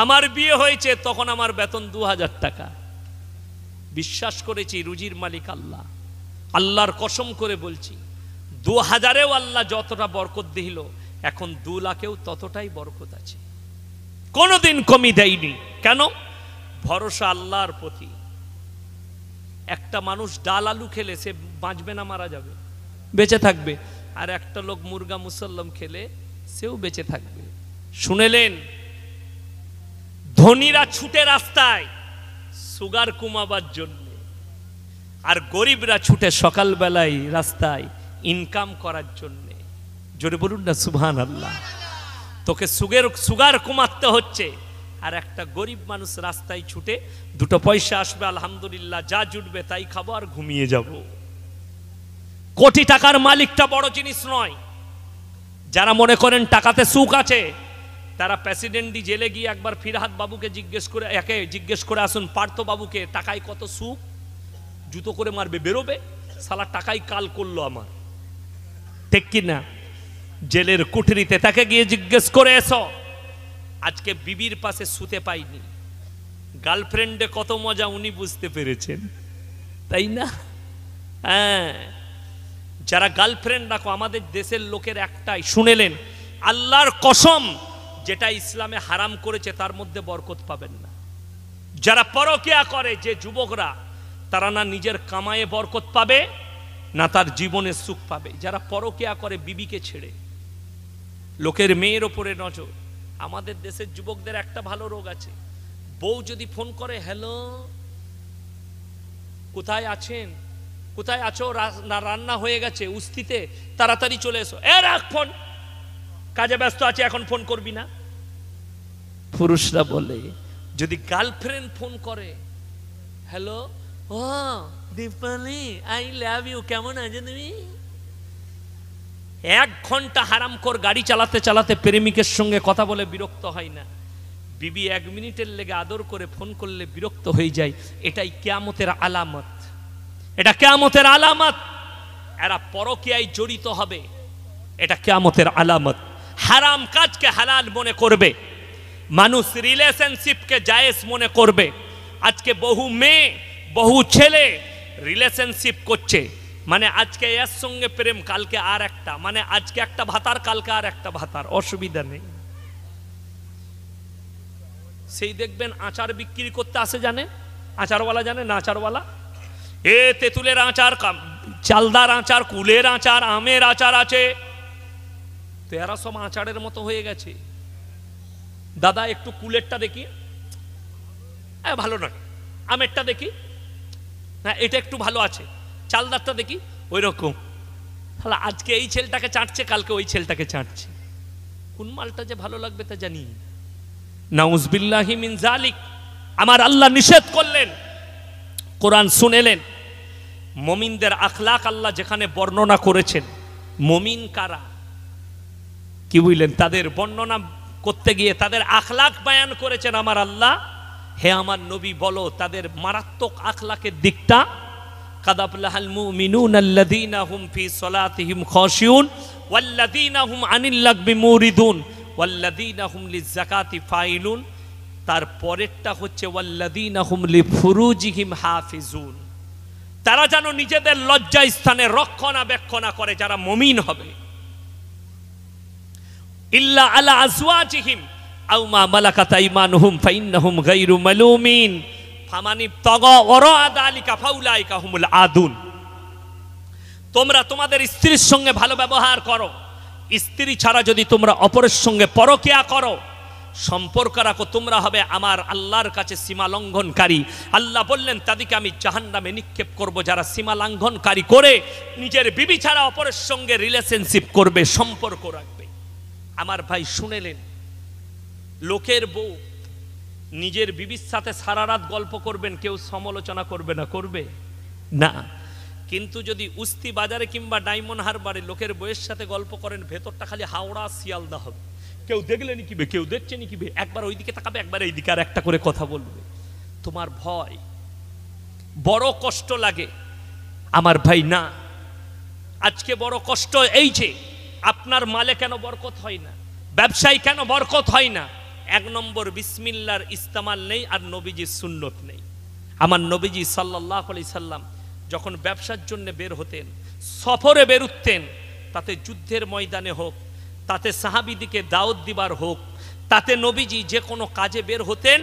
আমার বিয়ে হয়েছে তখন আমার বেতন 2000 টাকা। বিশ্বাস করেছি রুজির মালিক আল্লাহ, আল্লাহর কসম করে বলছি 2000-এও আল্লাহ যতটা বরকত দিল, এখন 2 লাখেও ততটাই বরকত আছে, কোনোদিন কমি দেয়নি। কেন? ভরসা আল্লাহর প্রতি। একটা মানুষ ডাল আলু খেলে সে বাঁচবে না, মারা যাবে? বেঁচে থাকবে। আর একটা লোক মুরগা মুসল্লম খেলে সেও বেঁচে থাকবে। শুনেলেন, ধনীরা ছুটে রাস্তায় সুগার কমাবার জন্য, আর গরিবরা ছুটে সকালবেলায় রাস্তায় ইনকাম করার জন্য। জোরে বলুন না সুবহানাল্লাহ। তোকে সুগার কমাতে হচ্ছে, আর একটা গরিব মানুষ রাস্তায় ছুটে 2 পয়সা আসবে, আলহামদুলিল্লাহ, যা জুটবে তাই খাবো আর ঘুমিয়ে যাব। কোটি টাকার মালিকটা বড় জিনিস নয়। যারা মনে করেন টাকাতে সুখ আছে, তারা প্রেসিডেন্টই জেলে গিয়ে একবার ফিরহাদ বাবুকে জিজ্ঞেস করে আসুন, পার্থ বাবুকে টাকায় কত সুখ, জুতো করে মারবে, বেরোবে, সালা টাকাই কাল করলো আমার, ঠিক কি না? জেলের কুঠরিতে তাকে গিয়ে জিজ্ঞেস করে এসো। আজকে বিবির পাশে শুতে পাইনি, গার্লফ্রেন্ডে কত মজা উনি বুঝতে পেরেছেন, তাই না? হ্যাঁ, যারা গার্লফ্রেন্ড রাখো, আমাদের দেশের লোকের একটাই, শুনেলেন, আল্লাহর কসম, যেটা ইসলামে হারাম করেছে তার মধ্যে বরকত পাবেন না। যারা পরকিয়া করে, যে যুবকরা, তারা না নিজের কামায়ে বরকত পাবে, না তার জীবনে সুখ পাবে। যারা পরকিয়া করে বিবিকে ছেড়ে, লোকের মেয়ের ওপরে নজর। আমাদের দেশের যুবকদের একটা ভালো রোগ আছে, বউ যদি ফোন করে, হ্যালো, কোথায় আছেন, কোথায় আছো, না রান্না হয়ে গেছে উস্তিতে, তাড়াতাড়ি চলে এসো, রাখ ফোন, কাজে ব্যস্ত আছে, এখন ফোন করবি না। পুরুষরা বলে, যদি গার্লফ্রেন্ড ফোন করে, হ্যালো, ও দীপালি, আই লাভ ইউ, কেমন আছো তুমি? 1 ঘন্টা হারামখোর গাড়ি চালাতে চালাতে প্রেমিকের সঙ্গে কথা বলে বিরক্ত হয় না, বিবি 1 মিনিটের লেগে আদর করে ফোন করলে বিরক্ত হয়ে যায়। এটাই কিয়ামতের আলামত, এটা কিয়ামতের আলামত। এরা পরকীয়ায় জড়িত হবে, এটা কিয়ামতের আলামত। হারাম কাজকে হালাল মনে করবে, মানুষ রিলেশনশিপকে জায়েজ মনে করবে। আজকে বহু মেয়ে, বহু ছেলে রিলেশনশিপ করছে, মানে আজকে এর সঙ্গে প্রেম, কালকে আর একটা, মানে আজকে একটা ভাতার, কালকে আর একটা ভাতার, অসুবিধা নেই। সেই দেখবেন আচার বিক্রি করতে আসে, জানে আচারওয়ালা, জানে না আচারওয়ালা, তেঁতুলের আচার, চালদার আচার, কুলের আচার, আমের আচার আছে, তো এরা সব আচারের মতো হয়ে গেছে। দাদা একটু কুলেরটা দেখি, ভালো নয়, আমেরটা দেখি, হ্যাঁ এটা একটু ভালো আছে, চালদারটা দেখি, ওই রকম। তাহলে আজকে এই ছেলেটাকে চাটছে, কালকে ওই ছেলেটাকে চাটছে, কোন মালটা যে ভালো লাগবে তা জানি। নাউজুবিল্লাহি মিন যালিক। আমার আল্লাহ নিষেধ করলেন, কোরআন শুনেলেন, মুমিনদের আখলাক আল্লাহ যেখানে বর্ণনা করেছেন, মুমিন কারা কি বুঝলেন, তাদের বর্ণনা করতে গিয়ে তাদের আখলাক বয়ান করেছেন আমার আল্লাহ। হে আমার নবী, বলো তাদের মারাত্মক আখলাকের দিকটা। কাদ আফলাহাল মুমিনুনা আল্লাযীনা হুম ফি সলাতিহিম খাশিউন ওয়াল্লাযীনা হুম আনিল লাগবি মুরিদুন ওয়াল্লাযীনা হুম লিযাকাতি ফাইলুন। তার পরেরটা হচ্ছে ওয়াল্লাযীনা হুম লিফুরুজিহিম হাফিজুন, তারা যেন নিজেদের লজ্জা স্থানে রক্ষণাবেক্ষণা করে, যারা মুমিন হবে। ইল্লা আলা আজওয়াজিহিম আও মা মালাকাত আইমানুহুম ফাইন্নাহুম গায়রু মালুমিন ফামান ইবতাগা ওয়ারা যালিকা ফাউলাইকা হুমুল আদুন। তোমরা তোমাদের স্ত্রীর সঙ্গে ভালো ব্যবহার করো, স্ত্রী ছাড়া যদি তোমরা অপরের সঙ্গে পরকিয়া করো, সম্পর্ক রাখো, তোমরা হবে আমার আল্লাহর কাছে সীমা লঙ্ঘনকারী। আল্লাহ বললেন তাদেরকে আমি জাহান্নামে নিক্ষেপ করব, যারা সীমা লঙ্ঘনকারী করে নিজের বিবি ছাড়া অপরের সঙ্গে রিলেশনশিপ করবে, সম্পর্ক রাখবে। আমার ভাই শুনেলেন, লোকের বউ নিজের বিবির সাথে সারা রাত গল্প করবেন, কেউ সমালোচনা করবে না, করবে না। কিন্তু যদি উস্তি বাজারে কিংবা ডায়মন্ড হারবারে লোকের বউয়ের সাথে গল্প করেন, ভেতরটা খালি হাওড়া শিয়ালদা হবে, কেউ দেখলে নিকিবে, কেউ দেখছে নিকিবে, একবার ওইদিকে তাকাবে, একবার এইদিকে, আর একটা করে কথা বলবে। তোমার ভয়, বড় কষ্ট লাগে আমার ভাই। না, আজকে বড় কষ্ট এই যে আপনার মালে কেন বরকত হয় না, ব্যবসায় কেন বরকত হয় না, এক নম্বর বিসমিল্লাহর ইস্তেমাল নেই আর নবীজির সুন্নত নেই। আমার নবীজি সাল্লাল্লাহু আলাইহি সাল্লাম যখন ব্যবসার জন্য বের হতেন, সফরে বের হতেন, তাতে যুদ্ধের ময়দানে হোক, তাতে সাহাবীদিকে দাওয়াত দিবার হোক, তাতে নবীজি যে কোনো কাজে বের হতেন,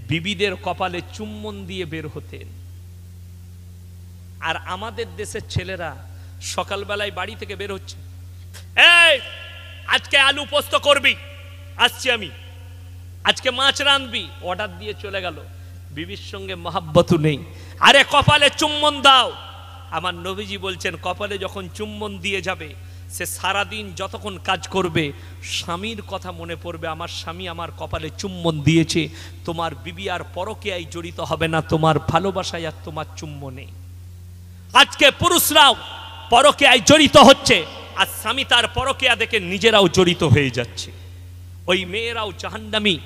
বিবিদের কপালে চুম্বন দিয়ে বের হতেন। আর আমাদের দেশের ছেলেরা সকালবেলায় বাড়ি থেকে বের হচ্ছে, এই আজকে আলু পোস্ত করবি, আসছি আমি, আজকে মাছ রাঁধবি, অর্ডার দিয়ে চলে গেল, বিবির সঙ্গে মহাব্বত নেই। আরে কপালে চুম্বন দাও। আমার নবীজি বলছেন কপালে যখন চুম্বন দিয়ে যাবে, সে সারাদিন যতক্ষণ কাজ করবে স্বামীর কথা মনে পড়বে, আমার স্বামী আমার কপালে চুম্বন দিয়েছে। তোমার বিবি আর পরকীয়ায় জড়িত হবে না, তোমার ভালোবাসায় আর তোমার চুম্বনে। আজকে পুরুষরাও পরকীয়ায় জড়িত হচ্ছে, আর স্বামী তার পরকীয়া দেখে নিজেরাও জড়িত হয়ে যাচ্ছে। ওই মেয়েরাও জাহান্নামী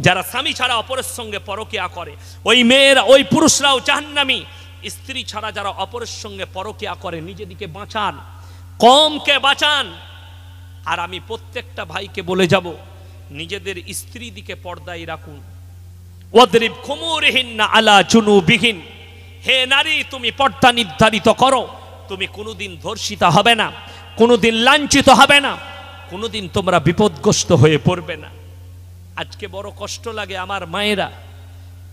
যারা স্বামী ছাড়া অপরের সঙ্গে পরকীয়া করে, ওই মেয়েরা, ওই পুরুষরাও জাহান্নামী স্ত্রী ছাড়া যারা অপরের সঙ্গে পরকীয়া করে। নিজেদিকে বাঁচান, কমকে বাঁচান। আর আমি প্রত্যেকটা ভাইকে বলে যাব, নিজেদের স্ত্রী দিকে পর্দায় রাখুন। ওয়াদরিব খুমুরিহিন্না আলা জুনুবিহিন, হে নারী তুমি পর্দা নির্ধারিত করো, তুমি কোনোদিন ধর্ষিতা হবে না, কোনোদিন লাঞ্ছিত হবে না, কোনোদিন তোমরা বিপদগ্রস্ত হয়ে পড়বে না। আজকে বড় কষ্ট লাগে আমার মায়েরা,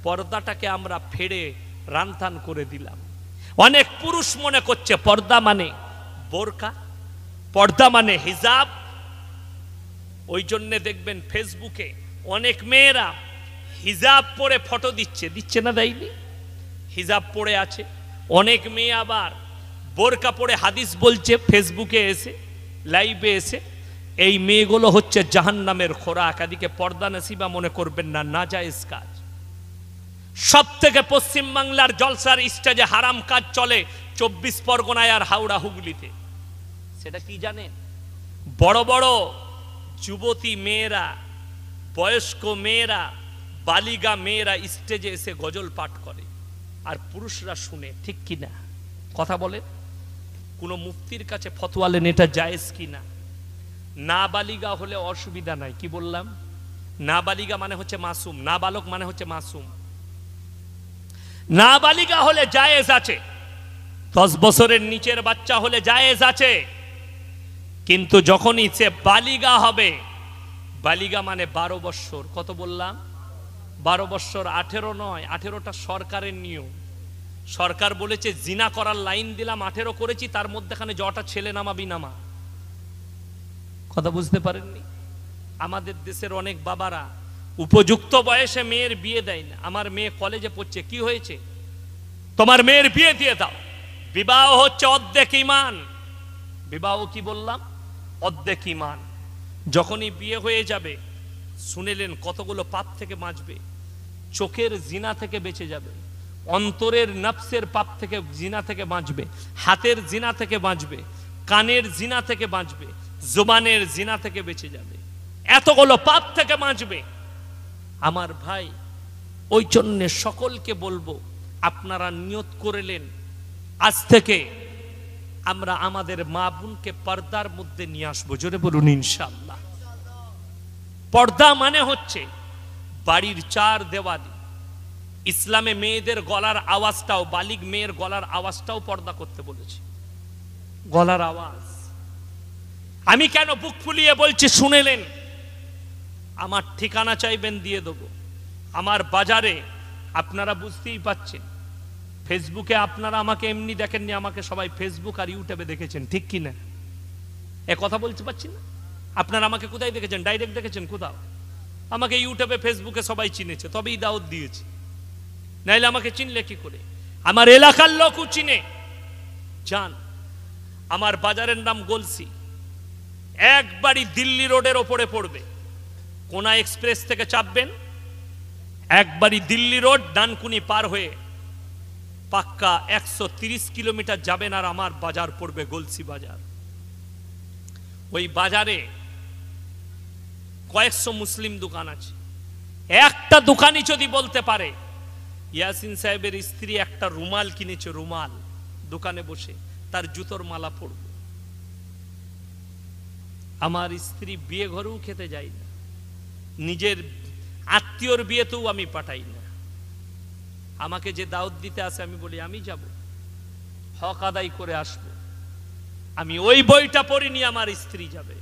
পর্দাটাকে আমরা ফেড়ে রানতান করে দিলাম। অনেক পুরুষ মনে করছে পর্দা মানে বোরকা, পর্দা মানে হিজাব। ওই জন্যে দেখবেন ফেসবুকে অনেক মেয়েরা হিজাব পরে ফটো দিচ্ছে না, দেয়নি? হিজাব পরে আছে। অনেক মেয়ে আবার বোরকা পরে হাদিস বলছে ফেসবুকে এসে, লাইভে এসে। এই মেয়েগুলো হচ্ছে জাহান্নামের খোরাক। এদিকে পর্দা নসিবা মনে করবেন না, নাজায়েজ কাজ। সব থেকে পশ্চিম বাংলার জলসার স্টেজে হারাম কাজ চলে 24 পরগনায় আর হাওড়া হুগলিতে। সেটা কি জানেন? বড় বড় যুবতী মেয়েরা, বয়স্ক মেয়েরা, বালিগা মেয়েরা স্টেজে এসে গজল পাঠ করে, আর পুরুষরা শুনে। ঠিক কি না? কথা বলে। কোনো মুফতির কাছে ফতোয়া নেন এটা জায়েজ কি না? নাবালিগা হলে অসুবিধা নাই। কি বললাম? নাবালিগা মানে হচ্ছে মাসুম, নাবালক মানে হচ্ছে মাসুম। নাবালিগা হলে জায়েজ আছে, 10 বছরের নিচের বাচ্চা হলে জায়েজ আছে। কিন্তু যখনই সে বালিগা হবে, বালিগা মানে 12 বছর। কত বললাম? 12 বছর, 18 নয়। 18টা সরকারের নিয়ম। সরকার বলেছে জিনা করার লাইন দিলাম, 18 করেছি, তার মধ্যেখানে জটা ছেলে নামাবি নামা। কথা বুঝতে পারেননি? আমাদের দেশের অনেক বাবারা উপযুক্ত বয়সে মেয়ের বিয়ে দেয় না। আমার মেয়ে কলেজে পড়ছে, কি হয়েছে? তোমার মেয়ের বিয়ে দিয়ে দাও। বিবাহ হচ্ছে অর্ধেক ঈমান। বিবাহ কি বললাম? অর্ধেক ঈমান। যখনই বিয়ে হয়ে যাবে, শুনেলেন কতগুলো পাপ থেকে বাঁচবে। চোখের জিনা থেকে বেঁচে যাবে, অন্তরের নফসের পাপ থেকে, জিনা থেকে বাঁচবে, হাতের জিনা থেকে বাঁচবে, কানের জিনা থেকে বাঁচবে, জুবানের জিনা থেকে বেঁচে যাবে, এতগুলো পাপ থেকে বাঁচবে। আমার ভাই, ওই জন্য সকলকে বলবো, আপনারা নিয়ত করেলেন আজ থেকে আমরা আমাদের মা বোনকে পর্দার মধ্যে নিয়ে আসবো। জোরে বলুন ইনশাআল্লাহ। পর্দা মানে হচ্ছে বাড়ির 4 দেওয়ালি। ইসলামে মেয়েদের গলার আওয়াজটাও, বালিগ মেয়ের গলার আওয়াজটাও পর্দা করতে বলেছে। গলার আওয়াজ। আমি কেন বুক ফুলিয়ে বলছি শুনেলেন? আমার ঠিকানা চাইবেন দিয়ে দেবো। আমার বাজারে আপনারা বুঝতেই পাচ্ছেন। ফেসবুকে আপনারা আমাকে এমনি দেখেননি, আমাকে সবাই ফেসবুক আর ইউটিউবে দেখেছেন। ঠিক কি না? এ কথা বলতে পারছি না? আপনারা আমাকে কোথায় দেখেছেন? ডাইরেক্ট দেখেছেন কোথাও? আমাকে ইউটিউবে ফেসবুকে সবাই চিনেছে, তবেই দাওয়াত দিয়েছি, নাইলে আমাকে চিনলে কি করে? আমার এলাকার লোকও চিনে। জান, আমার বাজারের নাম গলসি। একবারই দিল্লি রোডের ওপরে পড়বে। কোনা এক্সপ্রেস থেকে চাপবেন, একবারই দিল্লি রোড, ডানকুনি পার হয়ে পাক্কা 130 কিলোমিটার যাবেন, আর আমার বাজার পড়বে গলসি বাজার। ওই বাজারে কয়েকশো মুসলিম দোকান আছে। একটা দোকানই যদি বলতে পারে ইয়াসিন সাহেবের স্ত্রী একটা রুমাল কিনেছে, রুমাল, দোকানে বসে তার জুতোর মালা পরবে। আমার স্ত্রী বিয়ে ঘরেও খেতে যায় না, নিজের আত্মীয়র বিয়েতেও আমি পাঠাই না। আমাকে যে দাওয়াত দিতে আসে আমি বলি আমি যাব, হক আদায় করে আসব। আমি ওই বইটা পড়িনি, আমার স্ত্রী যাবে।